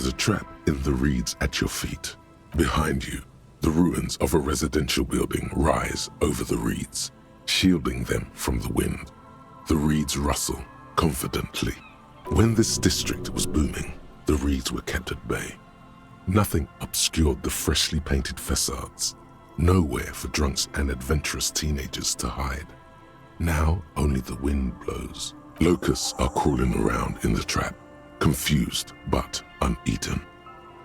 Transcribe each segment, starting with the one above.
There's a trap in the reeds at your feet. Behind you, the ruins of a residential building rise over the reeds, shielding them from the wind. The reeds rustle confidently. When this district was booming, the reeds were kept at bay. Nothing obscured the freshly painted facades. Nowhere for drunks and adventurous teenagers to hide. Now only the wind blows. Locusts are crawling around in the trap, confused but uneaten.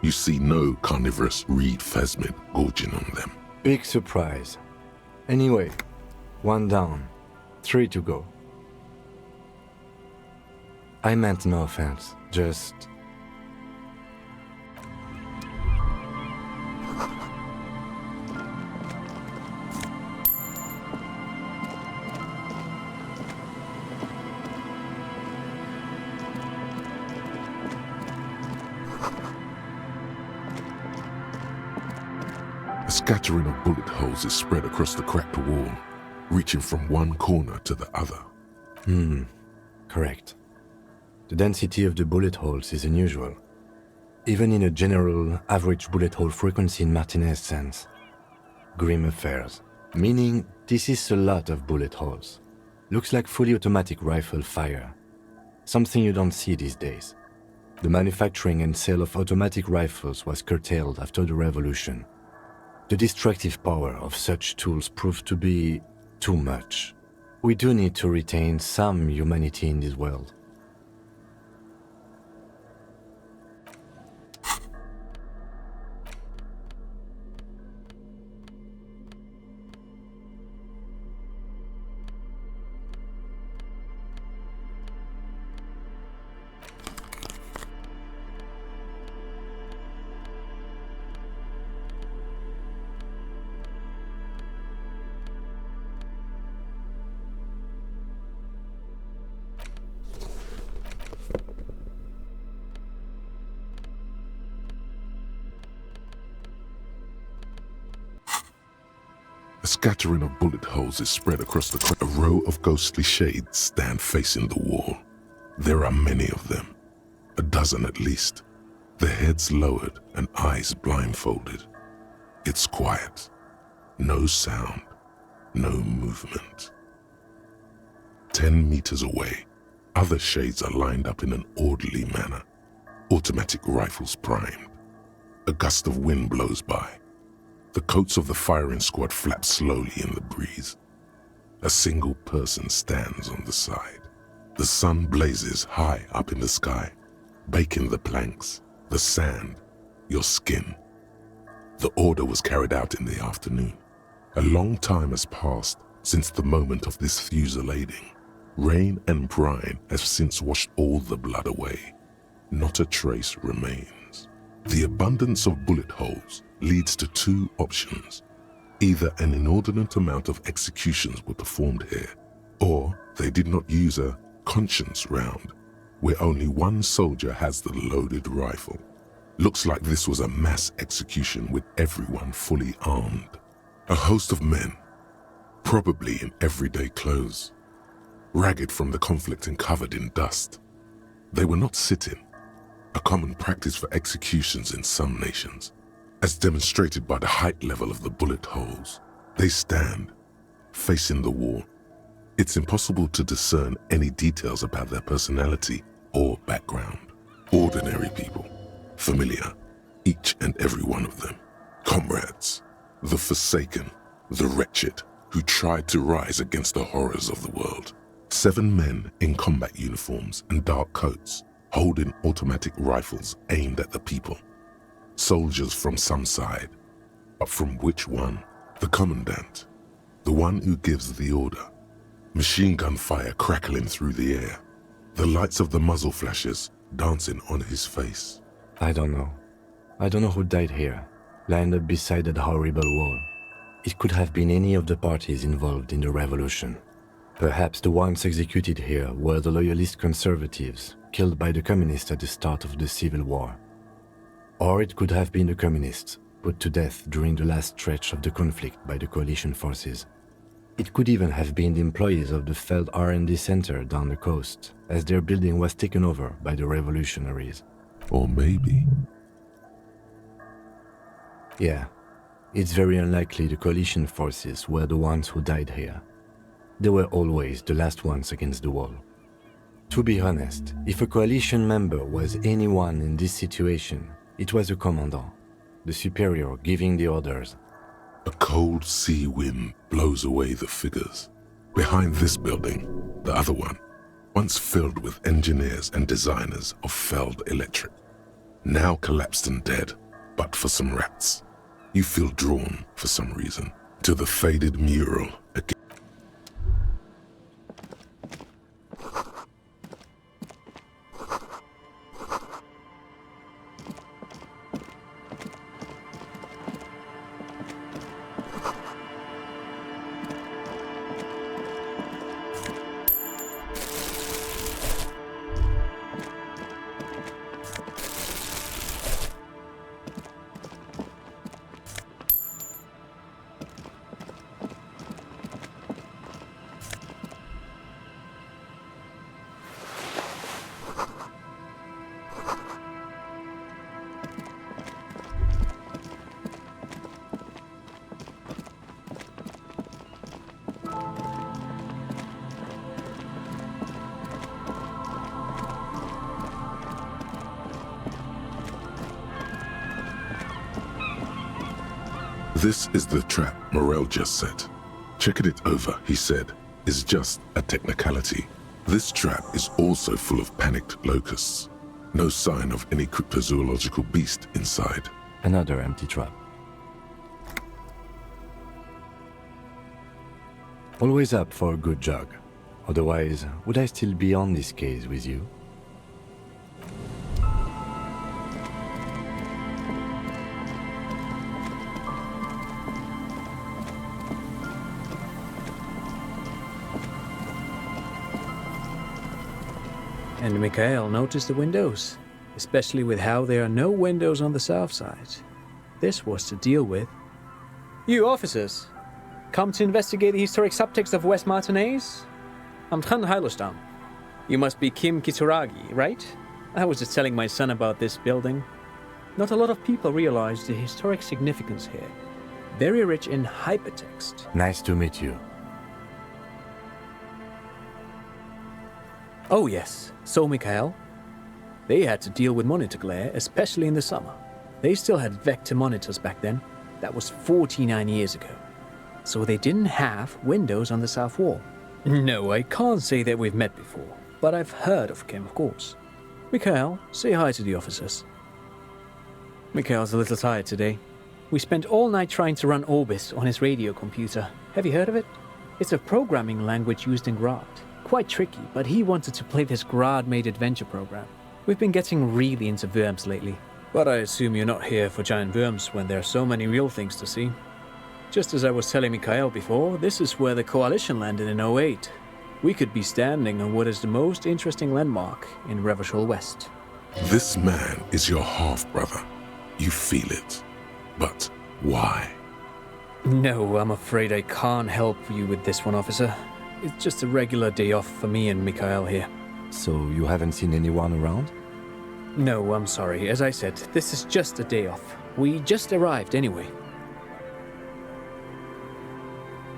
You see no carnivorous reed phasmid gorging on them. Big surprise. Anyway, 1 down, 3 to go. I meant no offense, just... A scattering of bullet holes is spread across the cracked wall, reaching from one corner to the other. Correct. The density of the bullet holes is unusual, even in a general average bullet hole frequency in Martinez sense. Grim affairs, meaning this is a lot of bullet holes. Looks like fully automatic rifle fire, something you don't see these days. The manufacturing and sale of automatic rifles was curtailed after the revolution. The destructive power of such tools proved to be too much. We do need to retain some humanity in this world. A scattering of bullet holes is spread across the crack. A row of ghostly shades stand facing the wall. There are many of them, a dozen at least, their heads lowered and eyes blindfolded. It's quiet, no sound, no movement. 10 meters away, other shades are lined up in an orderly manner, automatic rifles primed. A gust of wind blows by. The coats of the firing squad flap slowly in the breeze. A single person stands on the side. The sun blazes high up in the sky, baking the planks, the sand, your skin. The order was carried out in the afternoon. A long time has passed since the moment of this fusillading. Rain and brine have since washed all the blood away. Not a trace remains. The abundance of bullet holes leads to 2 options. Either an inordinate amount of executions were performed here, or they did not use a conscience round, where only one soldier has the loaded rifle. Looks like this was a mass execution with everyone fully armed. A host of men, probably in everyday clothes, ragged from the conflict and covered in dust. They were not sitting, a common practice for executions in some nations. As demonstrated by the height level of the bullet holes, they stand, facing the wall. It's impossible to discern any details about their personality or background. Ordinary people, familiar, each and every one of them. Comrades, the forsaken, the wretched, who tried to rise against the horrors of the world. 7 men in combat uniforms and dark coats, holding automatic rifles aimed at the people. Soldiers from some side, but from which one? The commandant, the one who gives the order. Machine gun fire crackling through the air, the lights of the muzzle flashes dancing on his face. I don't know. I don't know who died here, lined up beside that horrible wall. It could have been any of the parties involved in the revolution. Perhaps the ones executed here were the loyalist conservatives, killed by the communists at the start of the Civil War. Or it could have been the communists, put to death during the last stretch of the conflict by the coalition forces. It could even have been the employees of the failed R&D center down the coast, as their building was taken over by the revolutionaries. Or maybe... Yeah, it's very unlikely the coalition forces were the ones who died here. They were always the last ones against the wall. To be honest, if a coalition member was anyone in this situation, it was the commandant, the superior giving the orders. A cold sea wind blows away the figures. Behind this building, the other one, once filled with engineers and designers of Feld Electric, now collapsed and dead, but for some rats. You feel drawn, for some reason, to the faded mural again. This is the trap Morel just set. Checking it over, he said, is just a technicality. This trap is also full of panicked locusts. No sign of any cryptozoological beast inside. Another empty trap. Always up for a good jog. Otherwise, would I still be on this case with you? And Mikhail noticed the windows, especially with how there are no windows on the south side. This was to deal with. You officers, come to investigate the historic subtext of West Martinez? I'm Tran Heilostam. You must be Kim Kituragi, right? I was just telling my son about this building. Not a lot of people realize the historic significance here. Very rich in hypertext. Nice to meet you. Oh yes, so Mikhail. They had to deal with monitor glare, especially in the summer. They still had vector monitors back then. That was 49 years ago. So they didn't have windows on the south wall. No, I can't say that we've met before, but I've heard of Kim, of course. Mikhail, say hi to the officers. Mikhail's a little tired today. We spent all night trying to run Orbis on his radio computer. Have you heard of it? It's a programming language used in Grad. Quite tricky, but he wanted to play this Grad-made adventure program. We've been getting really into worms lately. But I assume you're not here for giant worms when there are so many real things to see. Just as I was telling Mikhail before, this is where the Coalition landed in '08. We could be standing on what is the most interesting landmark in Revachol West. This man is your half-brother. You feel it. But why? No, I'm afraid I can't help you with this one, officer. It's just a regular day off for me and Mikhail here. So you haven't seen anyone around? No, I'm sorry. As I said, this is just a day off. We just arrived anyway.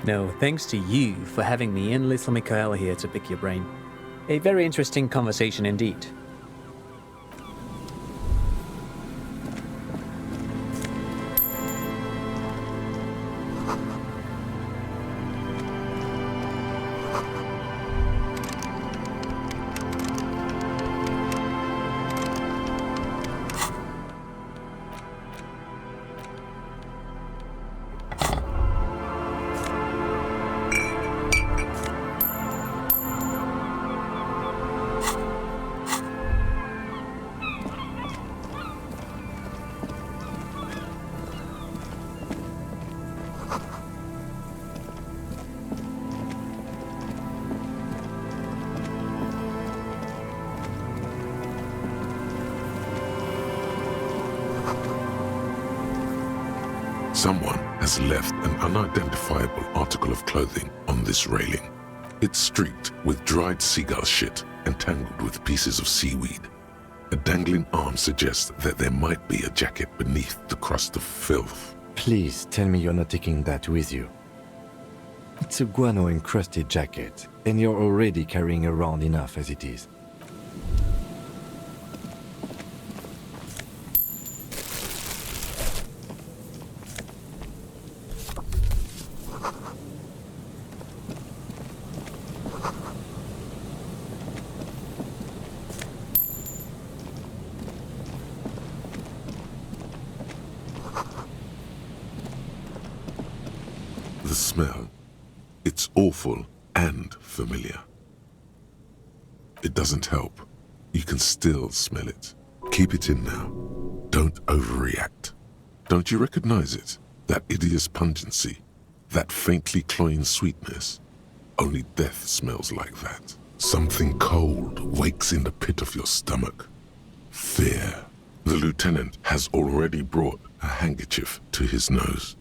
No, thanks to you for having me and little Mikhail here to pick your brain. A very interesting conversation indeed. Someone has left an unidentifiable article of clothing on this railing. It's streaked with dried seagull shit and tangled with pieces of seaweed. A dangling arm suggests that there might be a jacket beneath the crust of filth. Please tell me you're not taking that with you. It's a guano-encrusted jacket, and you're already carrying around enough as it is. The smell, it's awful and familiar. It doesn't help. You can still smell it. Keep it in now. Don't overreact. Don't you recognize it? That hideous pungency, that faintly cloying sweetness. Only death smells like that. Something cold wakes in the pit of your stomach. Fear. The lieutenant has already brought a handkerchief to his nose.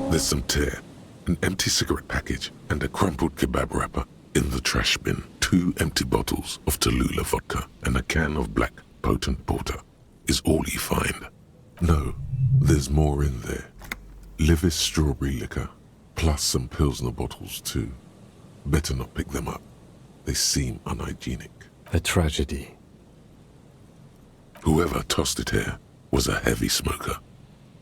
There's some tear, an empty cigarette package, and a crumpled kebab wrapper in the trash bin. 2 empty bottles of Tallulah vodka and a can of black potent porter is all you find. No, there's more in there. Livis strawberry liquor, plus some Pilsner bottles too. Better not pick them up. They seem unhygienic. A tragedy. Whoever tossed it here was a heavy smoker.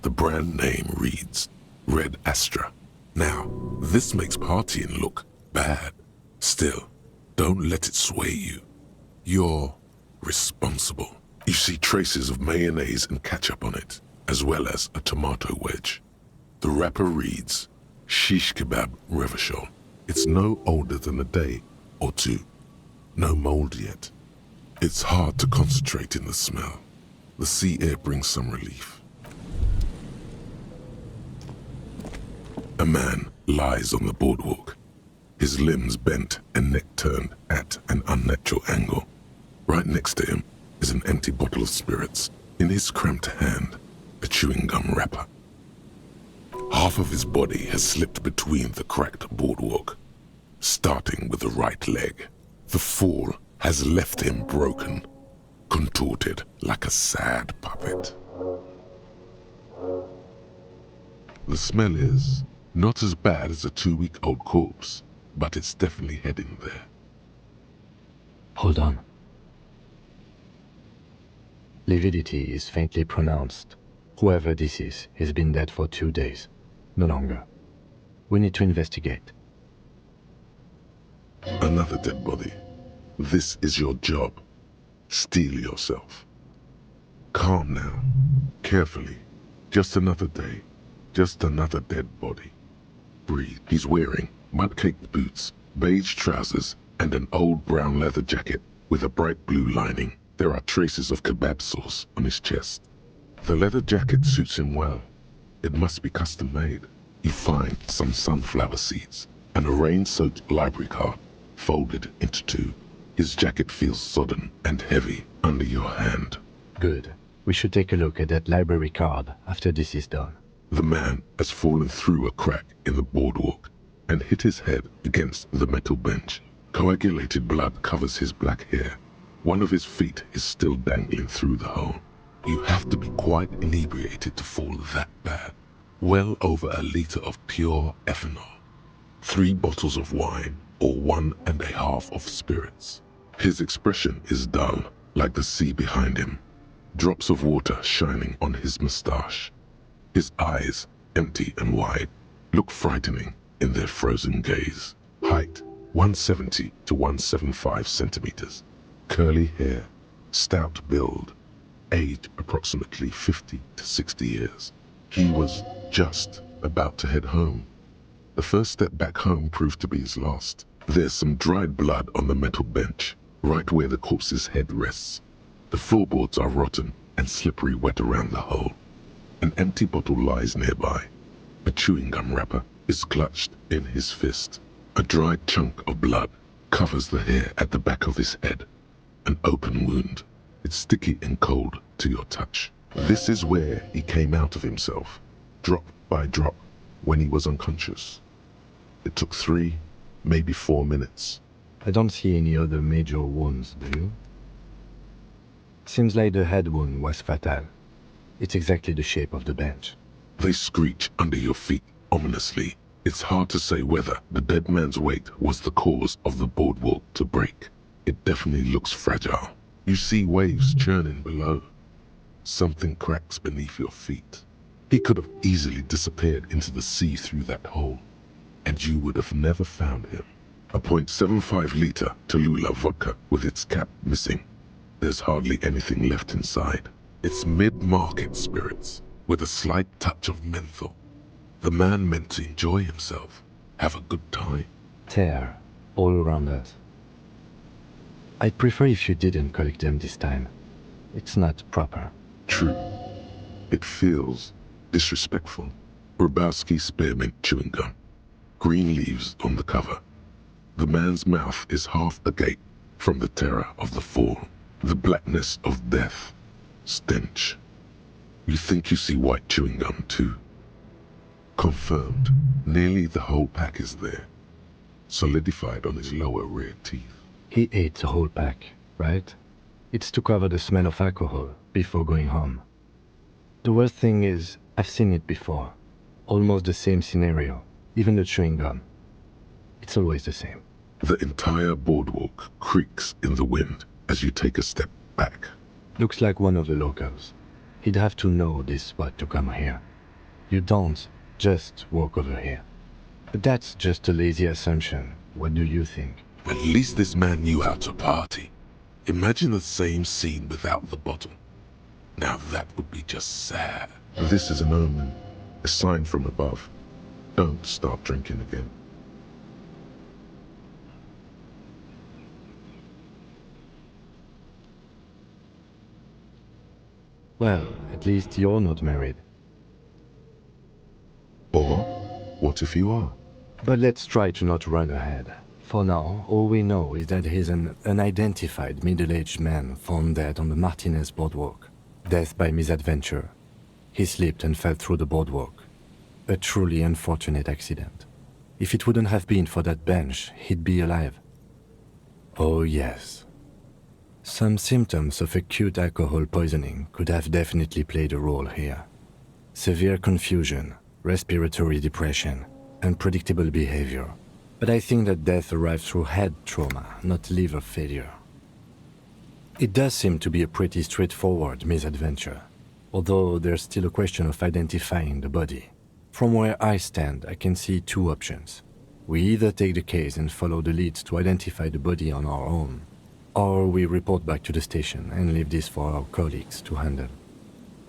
The brand name reads Red Astra. Now, this makes partying look bad. Still, don't let it sway you. You're responsible. You see traces of mayonnaise and ketchup on it, as well as a tomato wedge. The wrapper reads Shish Kebab Revachol. It's no older than a day or two. No mold yet. It's hard to concentrate in the smell. The sea air brings some relief. A man lies on the boardwalk, his limbs bent and neck turned at an unnatural angle. Right next to him is an empty bottle of spirits. In his cramped hand, a chewing gum wrapper. Half of his body has slipped between the cracked boardwalk, starting with the right leg. The fall has left him broken, contorted like a sad puppet. The smell is not as bad as a 2-week-old corpse, but it's definitely heading there. Hold on. Lividity is faintly pronounced. Whoever this is has been dead for 2 days. No longer. We need to investigate. Another dead body. This is your job. Steel yourself. Calm now. Carefully. Just another day. Just another dead body. Breathe. He's wearing mud-caked boots, beige trousers, and an old brown leather jacket with a bright blue lining. There are traces of kebab sauce on his chest. The leather jacket suits him well. It must be custom made. You find some sunflower seeds and a rain-soaked library card folded into 2. His jacket feels sodden and heavy under your hand. Good. We should take a look at that library card after this is done. The man has fallen through a crack in the boardwalk and hit his head against the metal bench. Coagulated blood covers his black hair. One of his feet is still dangling through the hole. You have to be quite inebriated to fall that bad. Well over a liter of pure ethanol. 3 bottles of wine or 1.5 of spirits. His expression is dull, like the sea behind him. Drops of water shining on his mustache. His eyes, empty and wide, look frightening in their frozen gaze. Height, 170 to 175 centimeters. Curly hair, stout build. Age, approximately 50 to 60 years. He was just about to head home. The first step back home proved to be his last. There's some dried blood on the metal bench, right where the corpse's head rests. The floorboards are rotten and slippery wet around the hole. An empty bottle lies nearby. A chewing gum wrapper is clutched in his fist. A dried chunk of blood covers the hair at the back of his head. An open wound. It's sticky and cold to your touch. This is where he came out of himself. drop by drop, when he was unconscious. It took 3, maybe 4 minutes. I don't see any other major wounds, do you? Seems like the head wound was fatal. It's exactly the shape of the bench. They screech under your feet ominously. It's hard to say whether the dead man's weight was the cause of the boardwalk to break. It definitely looks fragile. You see waves churning below. Something cracks beneath your feet. He could have easily disappeared into the sea through that hole, and you would have never found him. A .75-liter Tallulah vodka with its cap missing. There's hardly anything left inside. It's mid-market spirits with a slight touch of menthol. The man meant to enjoy himself, have a good time. Tear all around us. I'd prefer if you didn't collect them this time. It's not proper. True. It feels disrespectful. Grabowski spearmint chewing gum. Green leaves on the cover. The man's mouth is half agape from the terror of the fall. The blackness of death. Stench. You think you see white chewing gum too. Confirmed. Nearly the whole pack is there. Solidified on his lower rear teeth. He ate the whole pack, right? It's to cover the smell of alcohol before going home. The worst thing is, I've seen it before. Almost the same scenario, even the chewing gum. It's always the same. The entire boardwalk creaks in the wind as you take a step back. Looks like one of the locals. He'd have to know this spot to come here. You don't just walk over here. But that's just a lazy assumption. What do you think? At least this man knew how to party. Imagine the same scene without the bottle. Now that would be just sad. This is an omen, a sign from above. Don't start drinking again. Well, at least you're not married. Or, what if you are? But let's try to not run ahead. For now, all we know is that he's an unidentified middle-aged man found dead on the Martinez boardwalk. Death by misadventure. He slipped and fell through the boardwalk. A truly unfortunate accident. If it wouldn't have been for that bench, he'd be alive. Oh yes. Some symptoms of acute alcohol poisoning could have definitely played a role here. Severe confusion, respiratory depression, unpredictable behavior. But I think that death arrived through head trauma, not liver failure. It does seem to be a pretty straightforward misadventure, although there's still a question of identifying the body. From where I stand, I can see 2 options. We either take the case and follow the leads to identify the body on our own, or we report back to the station and leave this for our colleagues to handle.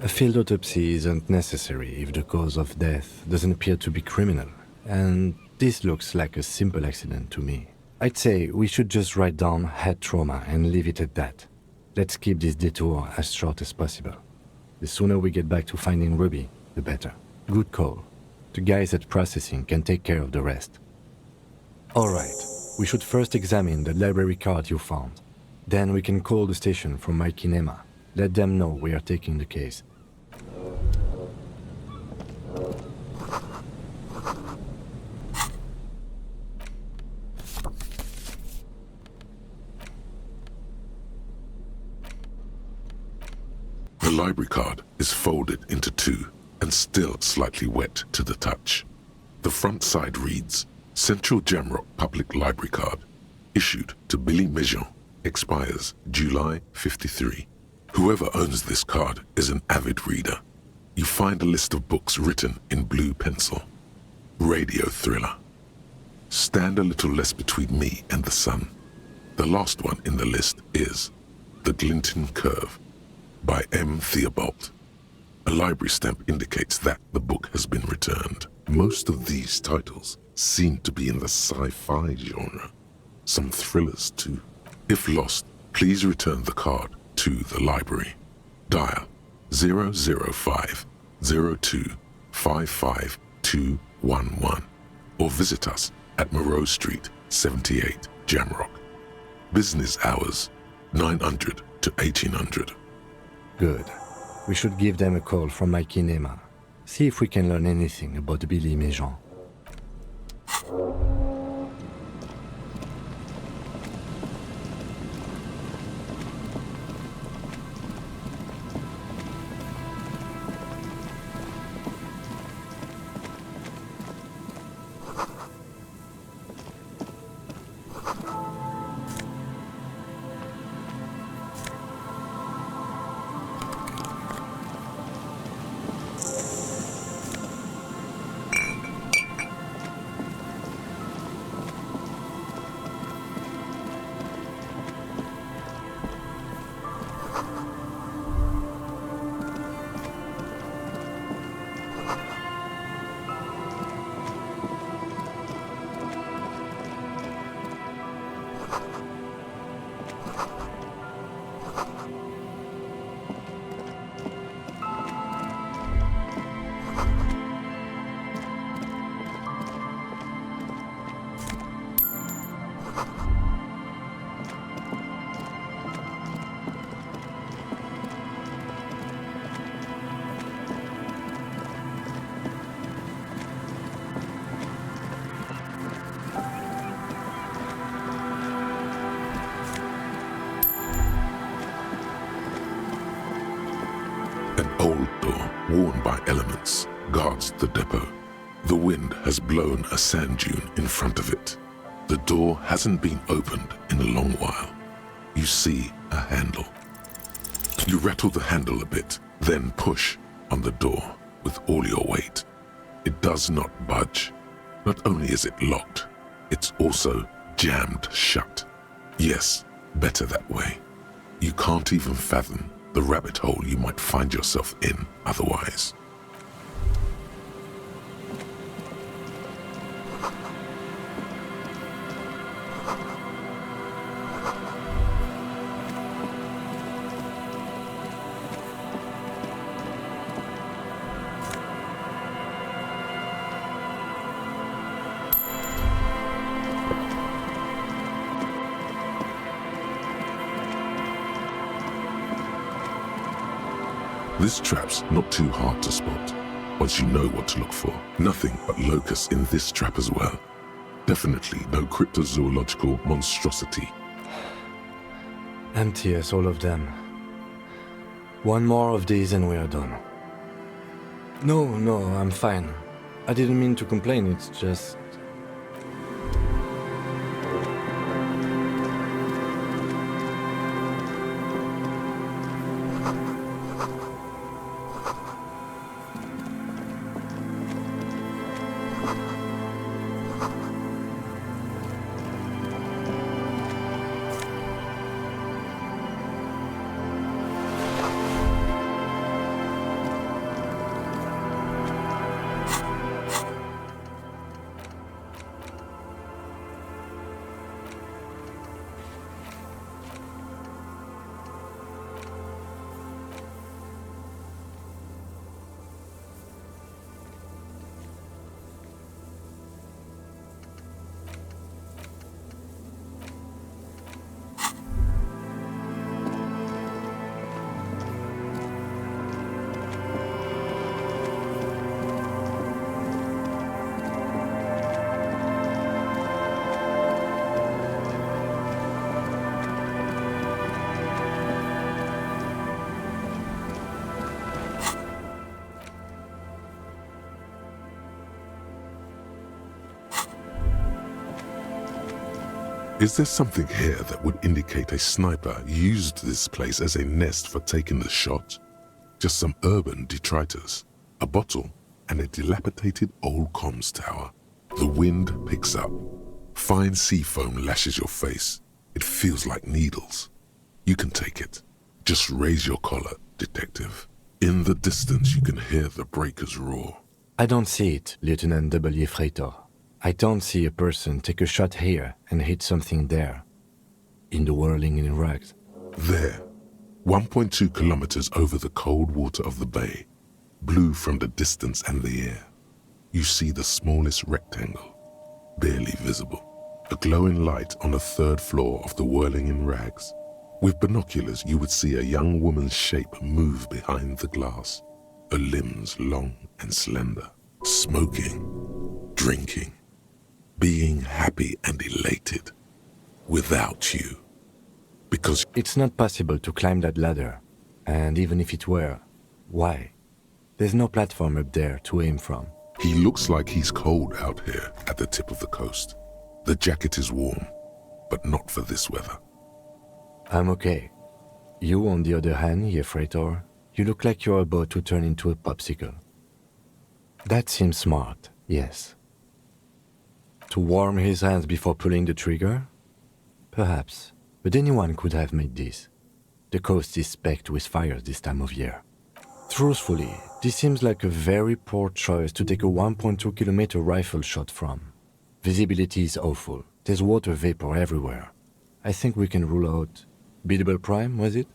A field autopsy isn't necessary if the cause of death doesn't appear to be criminal, and this looks like a simple accident to me. I'd say we should just write down head trauma and leave it at that. Let's keep this detour as short as possible. The sooner we get back to finding Ruby, the better. Good call. The guys at processing can take care of the rest. Alright, we should first examine the library card you found. Then we can call the station from my kinema. Let them know we are taking the case. The library card is folded into 2 and still slightly wet to the touch. The front side reads, Central Jamrock Public Library Card, issued to Billy Mejean, expires July 53. Whoever owns this card is an avid reader. You find a list of books written in blue pencil. Radio thriller. Stand a little less between me and the sun. The last one in the list is The Glinting Curve by M. Theobald. A library stamp indicates that the book has been returned. Most of these titles seem to be in the sci-fi genre. Some thrillers too. If lost, please return the card to the library. Dial 005 02 55 211 or visit us at Moreau Street, 78, Jamrock. Business hours, 900 to 1800. Good. We should give them a call from my kinema. See if we can learn anything about Billy Méjean. An old door, worn by elements, guards the depot. The wind has blown a sand dune in front of it. The door hasn't been opened in a long while. You see a handle. You rattle the handle a bit, then push on the door with all your weight. It does not budge. Not only is it locked, it's also jammed shut. Yes, better that way. You can't even fathom the rabbit hole you might find yourself in otherwise. This trap's not too hard to spot, once you know what to look for. Nothing but locusts in this trap as well. Definitely no cryptozoological monstrosity. Empty as all of them. One more of these and we are done. No, I'm fine. I didn't mean to complain, it's just... Is there something here that would indicate a sniper used this place as a nest for taking the shot? Just some urban detritus, a bottle, and a dilapidated old comms tower. The wind picks up. Fine sea foam lashes your face. It feels like needles. You can take it. Just raise your collar, detective. In the distance, you can hear the breakers roar. I don't see it, Lieutenant W. Freighter. I don't see a person take a shot here and hit something there. In the whirling in rags. There, 1.2 kilometers over the cold water of the bay, blue from the distance and the air. You see the smallest rectangle, barely visible. A glowing light on the third floor of the whirling in rags. With binoculars, you would see a young woman's shape move behind the glass. her limbs long and slender, smoking, drinking, being happy and elated without you. Because It's not possible to climb that ladder. And even if it were, why? There's no platform up there to aim from. he looks like he's cold out here at the tip of the coast. The jacket is warm, but not for this weather. I'm okay. You, on the other hand, Yefreitor, you look like you're about to turn into a popsicle. That seems smart, yes. To warm his hands before pulling the trigger? Perhaps, but anyone could have made this. The coast is specked with fires this time of year. Truthfully, this seems like a very poor choice to take a 1.2 kilometer rifle shot from. Visibility is awful. There's water vapor everywhere. I think we can rule out... Biddable Prime, was it?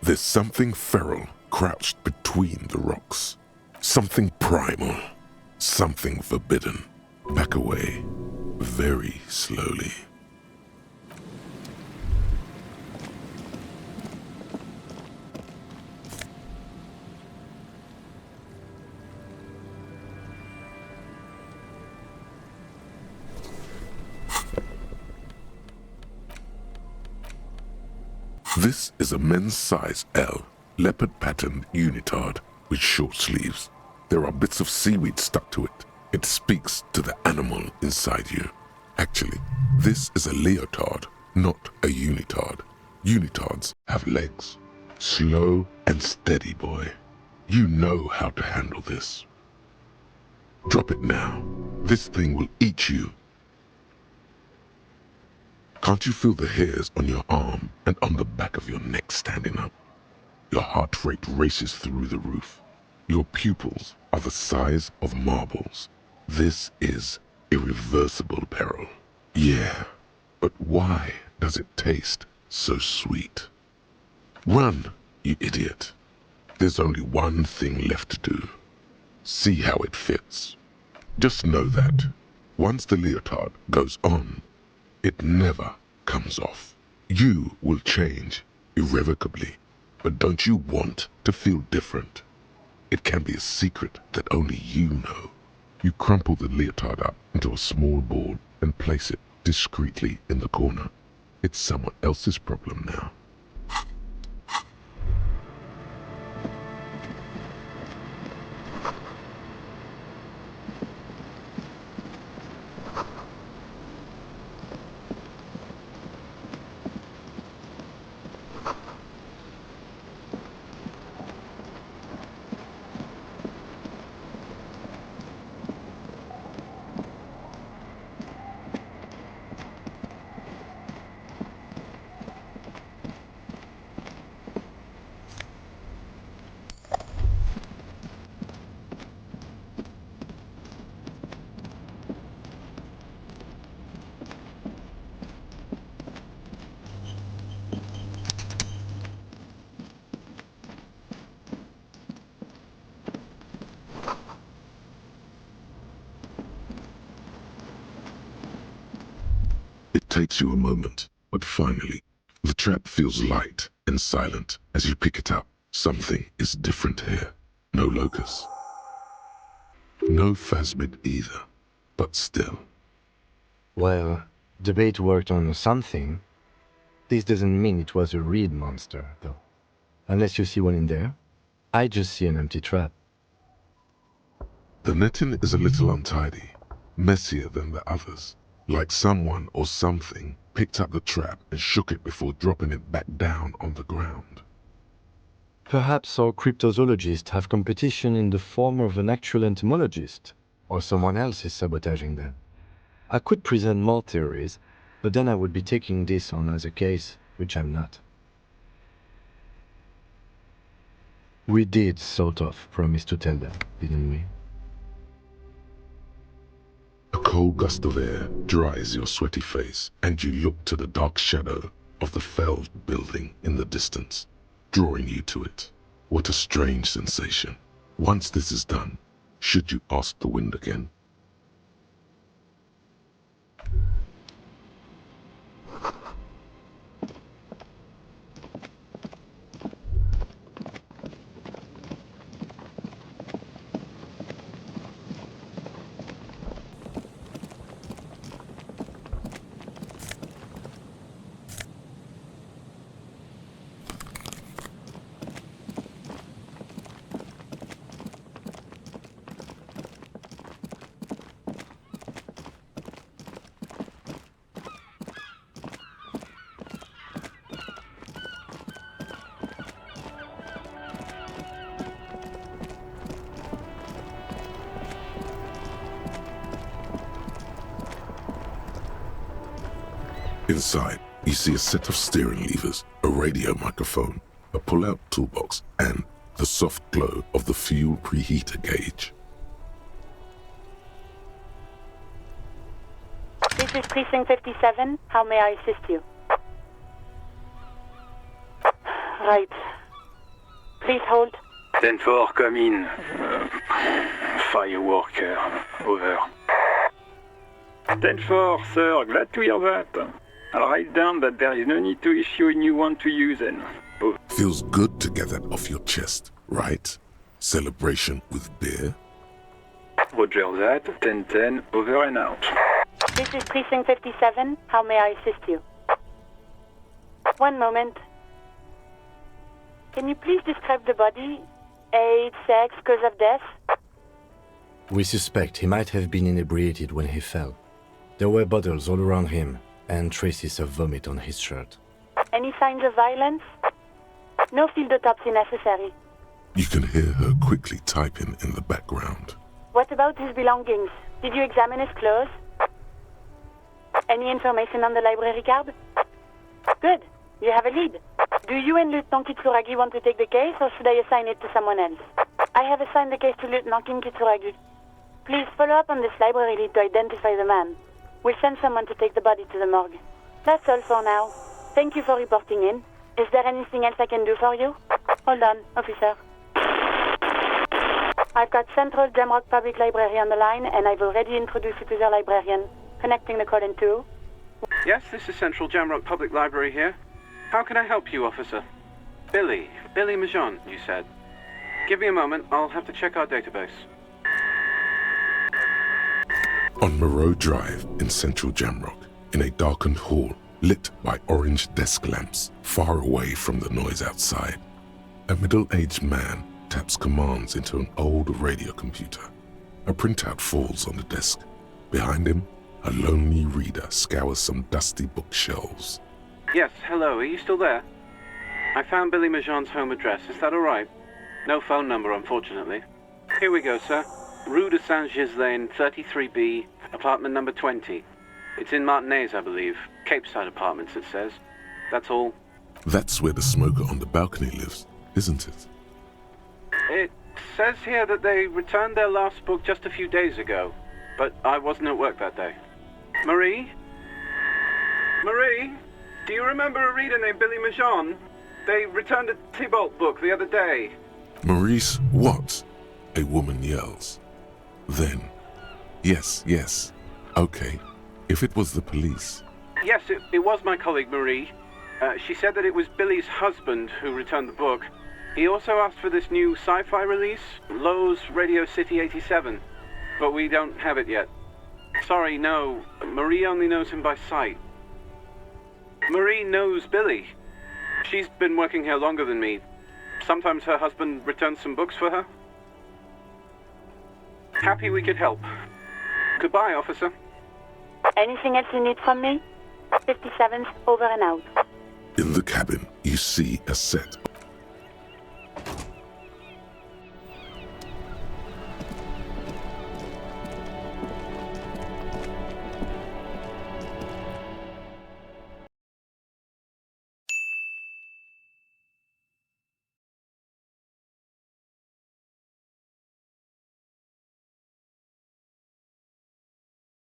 There's something feral crouched between the rocks. Something primal. Something forbidden. Back away. Very slowly. This is a men's size L, leopard-patterned unitard with short sleeves. There are bits of seaweed stuck to it. It speaks to the animal inside you. Actually, this is a leotard, not a unitard. Unitards have legs. Slow and steady, boy. You know how to handle this. Drop it now. This thing will eat you. Can't you feel the hairs on your arm and on the back of your neck standing up? Your heart rate races through the roof. Your pupils are the size of marbles. This is irreversible peril. Yeah, but why does it taste so sweet? Run, you idiot. There's only one thing left to do. See how it fits. Just know that once the leotard goes on, it never comes off. You will change irrevocably, but don't you want to feel different? It can be a secret that only you know. You crumple the leotard up into a small ball and place it discreetly in the corner. It's someone else's problem now. It takes you a moment, But finally, the trap feels light and silent as you pick it up. Something is different here. No locus. No phasmid either. But still. Well, the bait worked on something. This doesn't mean it was a reed monster, though. Unless you see one in there, I just see an empty trap. The netting is a little untidy, messier than the others, like someone or something picked up the trap and shook it before dropping it back down on the ground. Perhaps our cryptozoologists have competition in the form of an actual entomologist, or someone else is sabotaging them. I could present more theories, but then I would be taking this on as a case, which I'm not. We did sort of promise to tell them, didn't we? A cold gust of air dries your sweaty face, and you look to the dark shadow of the felled building in the distance, drawing you to it. What a strange sensation. Once this is done, should you ask the wind again? Inside, you see a set of steering levers, a radio microphone, a pull-out toolbox, and the soft glow of the fuel preheater gauge. This is Precinct 57. How may I assist you? Right. Please hold. 10-4, come in. Fireworker, over. 10-4, sir, glad to hear that. I'll write down that there is no need to issue a new one to you then. Over. Feels good to get that off your chest, right? Celebration with beer? Roger that, 10-10, over and out. This is Precinct 57. How may I assist you? One moment. Can you please describe the body? Age, sex, cause of death? We suspect he might have been inebriated when he fell. There were bottles all around him, and traces of vomit on his shirt. Any signs of violence? No field autopsy necessary. You can hear her quickly typing in the background. What about his belongings? Did you examine his clothes? Any information on the library card? Good. You have a lead. Do you and Lieutenant Kitsuragi want to take the case, or should I assign it to someone else? I have assigned the case to Lieutenant Kitsuragi. Please follow up on this library lead to identify the man. We'll send someone to take the body to the morgue. That's all for now. Thank you for reporting in. Is there anything else I can do for you? Hold on, officer. I've got Central Jamrock Public Library on the line, and I've already introduced you to their librarian. Connecting the call in 2. Yes, this is Central Jamrock Public Library here. How can I help you, officer? Billy Majon, you said. Give me a moment, I'll have to check our database. On Moreau Drive in central Jamrock, in a darkened hall lit by orange desk lamps far away from the noise outside, a middle-aged man taps commands into an old radio computer. A printout falls on the desk. Behind him, a lonely reader scours some dusty bookshelves. Yes, hello, are you still there? I found Billy Majon's home address, is that alright? No phone number, unfortunately. Here we go, sir. Rue de Saint-Ghislain, 33B, apartment number 20. It's in Martinez, I believe. Capeside Apartments, it says. That's all. That's where the smoker on the balcony lives, isn't it? It says here that they returned their last book just a few days ago, but I wasn't at work that day. Marie? Marie? Do you remember a reader named Billy Majon? They returned a Tybalt book the other day. Maurice, what? A woman yells. Then, yes, okay. If it was the police. Yes, it was my colleague Marie. She said that it was Billy's husband who returned the book. He also asked for this new sci-fi release, Lowe's Radio City 87, but we don't have it yet. Sorry, no. Marie only knows him by sight. Marie knows Billy. She's been working here longer than me. Sometimes her husband returns some books for her. Happy we could help. Goodbye, officer. Anything else you need from me? 57th, over and out. In the cabin, you see a set